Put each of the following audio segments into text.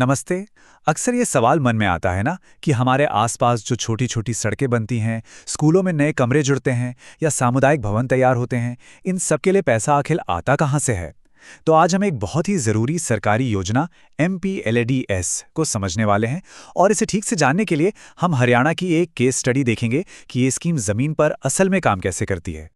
नमस्ते। अक्सर ये सवाल मन में आता है ना कि हमारे आसपास जो छोटी छोटी सड़कें बनती हैं, स्कूलों में नए कमरे जुड़ते हैं या सामुदायिक भवन तैयार होते हैं, इन सब के लिए पैसा आखिर आता कहाँ से है? तो आज हम एक बहुत ही ज़रूरी सरकारी योजना MPLADS को समझने वाले हैं और इसे ठीक से जानने के लिए हम हरियाणा की एक केस स्टडी देखेंगे कि ये स्कीम ज़मीन पर असल में काम कैसे करती है।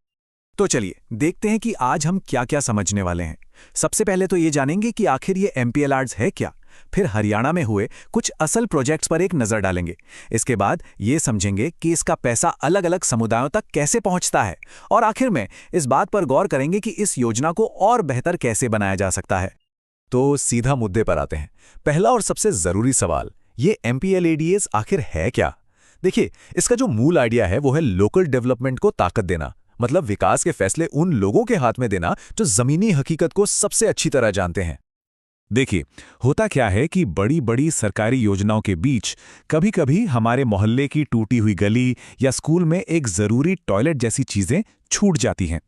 तो चलिए देखते हैं कि आज हम क्या क्या समझने वाले हैं। सबसे पहले तो ये जानेंगे कि आखिर ये MPLADS है क्या। फिर हरियाणा में हुए कुछ असल प्रोजेक्ट्स पर एक नज़र डालेंगे। इसके बाद ये समझेंगे कि इसका पैसा अलग अलग समुदायों तक कैसे पहुंचता है और आखिर में इस बात पर गौर करेंगे कि इस योजना को और बेहतर कैसे बनाया जा सकता है। तो सीधा मुद्दे पर आते हैं। पहला और सबसे ज़रूरी सवाल, ये MPLADS आखिर है क्या? देखिए, इसका जो मूल आइडिया है वो है लोकल डेवलपमेंट को ताकत देना, मतलब विकास के फैसले उन लोगों के हाथ में देना जो ज़मीनी हकीकत को सबसे अच्छी तरह जानते हैं। देखिए, होता क्या है कि बड़ी बड़ी सरकारी योजनाओं के बीच कभी-कभी हमारे मोहल्ले की टूटी हुई गली या स्कूल में एक ज़रूरी टॉयलेट जैसी चीज़ें छूट जाती हैं।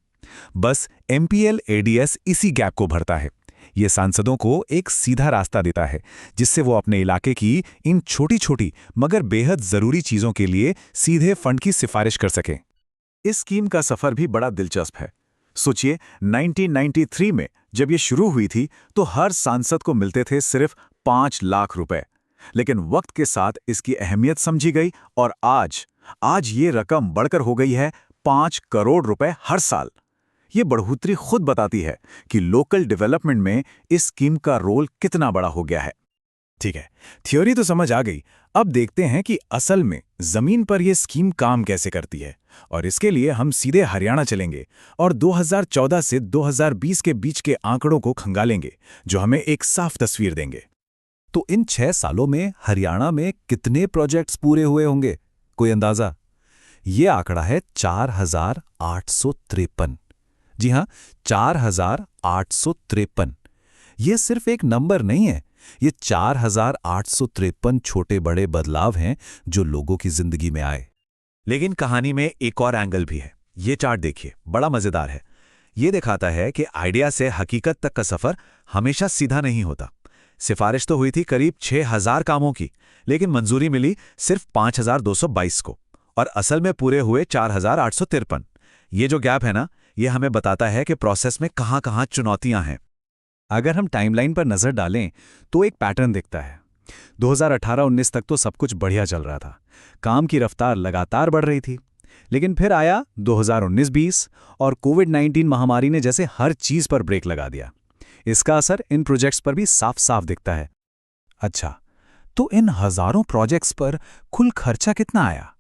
बस MPLADS इसी गैप को भरता है। ये सांसदों को एक सीधा रास्ता देता है जिससे वो अपने इलाके की इन छोटी-छोटी मगर बेहद ज़रूरी चीज़ों के लिए सीधे फंड की सिफारिश कर सकें। इस स्कीम का सफ़र भी बड़ा दिलचस्प है। सोचिए, 1993 में जब ये शुरू हुई थी तो हर सांसद को मिलते थे सिर्फ 5 लाख रुपए। लेकिन वक्त के साथ इसकी अहमियत समझी गई और आज ये रकम बढ़कर हो गई है 5 करोड़ रुपए हर साल। ये बढ़ोतरी खुद बताती है कि लोकल डेवलपमेंट में इस स्कीम का रोल कितना बड़ा हो गया है। ठीक है, थ्योरी तो समझ आ गई। अब देखते हैं कि असल में जमीन पर यह स्कीम काम कैसे करती है और इसके लिए हम सीधे हरियाणा चलेंगे और 2014 से 2020 के बीच के आंकड़ों को खंगालेंगे जो हमें एक साफ तस्वीर देंगे। तो इन 6 सालों में हरियाणा में कितने प्रोजेक्ट्स पूरे हुए होंगे, कोई अंदाजा? ये आंकड़ा है 4853। जी हां, 4853। ये सिर्फ एक नंबर नहीं है, ये 4853 छोटे बड़े बदलाव हैं जो लोगों की जिंदगी में आए। लेकिन कहानी में एक और एंगल भी है। ये चार्ट देखिए, बड़ा मजेदार है। ये दिखाता है कि आइडिया से हकीकत तक का सफर हमेशा सीधा नहीं होता। सिफारिश तो हुई थी करीब 6000 कामों की, लेकिन मंजूरी मिली सिर्फ 5222 को और असल में पूरे हुए 4853। ये जो गैप है ना, ये हमें बताता है कि प्रोसेस में कहां-कहां चुनौतियां हैं। अगर हम टाइमलाइन पर नजर डालें तो एक पैटर्न दिखता है। 2018-19 तक तो सब कुछ बढ़िया चल रहा था, काम की रफ्तार लगातार बढ़ रही थी। लेकिन फिर आया 2019-20 और कोविड-19 महामारी ने जैसे हर चीज पर ब्रेक लगा दिया। इसका असर इन प्रोजेक्ट्स पर भी साफ साफ दिखता है। अच्छा, तो इन हजारों प्रोजेक्ट्स पर कुल खर्चा कितना आया?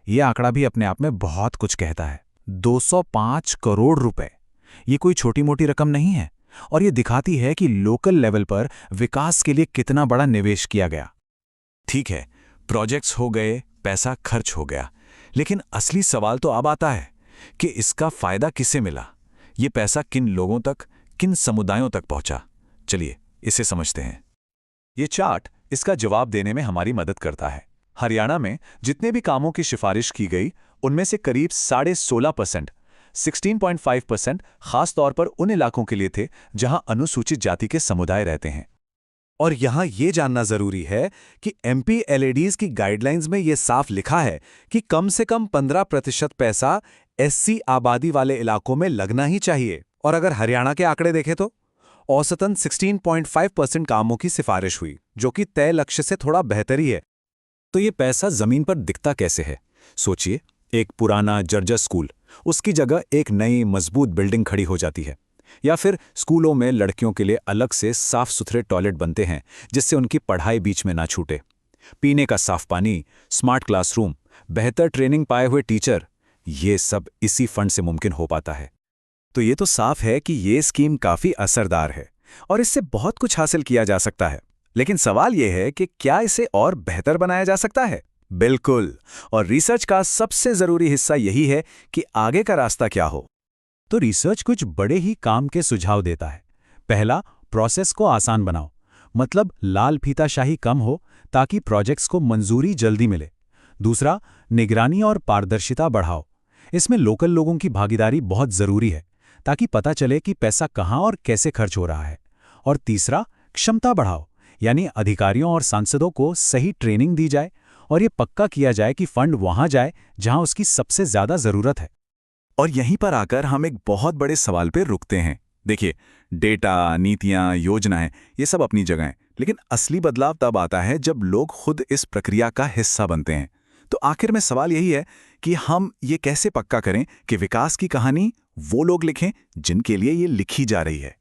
यह आंकड़ा भी अपने आप में बहुत कुछ कहता है। 205 करोड़ रुपए। ये कोई छोटी मोटी रकम नहीं है और ये दिखाती है कि लोकल लेवल पर विकास के लिए कितना बड़ा निवेश किया गया। ठीक है, प्रोजेक्ट्स हो गए, पैसा खर्च हो गया, लेकिन असली सवाल तो अब आता है कि इसका फायदा किसे मिला? ये पैसा किन लोगों तक, किन समुदायों तक पहुंचा? चलिए इसे समझते हैं। ये चार्ट इसका जवाब देने में हमारी मदद करता है। हरियाणा में जितने भी कामों की सिफारिश की गई, उनमें से करीब 16.5%, 16.5% खास तौर पर उन इलाकों के लिए थे जहां अनुसूचित जाति के समुदाय रहते हैं। और यहां यह जानना जरूरी है कि MPLADS की गाइडलाइंस में यह साफ लिखा है कि कम से कम 15% पैसा SC आबादी वाले इलाकों में लगना ही चाहिए। और अगर हरियाणा के आंकड़े देखें तो औसतन 16.5% कामों की सिफारिश हुई, जो कि तय लक्ष्य से थोड़ा बेहतर ही है। तो ये पैसा जमीन पर दिखता कैसे है? सोचिए, एक पुराना जर्जर स्कूल, उसकी जगह एक नई मजबूत बिल्डिंग खड़ी हो जाती है। या फिर स्कूलों में लड़कियों के लिए अलग से साफ सुथरे टॉयलेट बनते हैं जिससे उनकी पढ़ाई बीच में ना छूटे। पीने का साफ पानी, स्मार्ट क्लासरूम, बेहतर ट्रेनिंग पाए हुए टीचर, ये सब इसी फंड से मुमकिन हो पाता है। तो ये तो साफ है कि ये स्कीम काफी असरदार है और इससे बहुत कुछ हासिल किया जा सकता है। लेकिन सवाल यह है कि क्या इसे और बेहतर बनाया जा सकता है? बिल्कुल। और रिसर्च का सबसे जरूरी हिस्सा यही है कि आगे का रास्ता क्या हो। तो रिसर्च कुछ बड़े ही काम के सुझाव देता है। पहला, प्रोसेस को आसान बनाओ, मतलब लाल फीताशाही कम हो ताकि प्रोजेक्ट्स को मंजूरी जल्दी मिले। दूसरा, निगरानी और पारदर्शिता बढ़ाओ। इसमें लोकल लोगों की भागीदारी बहुत जरूरी है ताकि पता चले कि पैसा कहां और कैसे खर्च हो रहा है। और तीसरा, क्षमता बढ़ाओ। यानी अधिकारियों और सांसदों को सही ट्रेनिंग दी जाए और ये पक्का किया जाए कि फंड वहां जाए जहां उसकी सबसे ज्यादा जरूरत है। और यहीं पर आकर हम एक बहुत बड़े सवाल पे रुकते हैं। देखिए, डेटा, नीतियां, योजनाएं, ये सब अपनी जगह हैं, लेकिन असली बदलाव तब आता है जब लोग खुद इस प्रक्रिया का हिस्सा बनते हैं। तो आखिर में सवाल यही है कि हम ये कैसे पक्का करें कि विकास की कहानी वो लोग लिखें जिनके लिए ये लिखी जा रही है।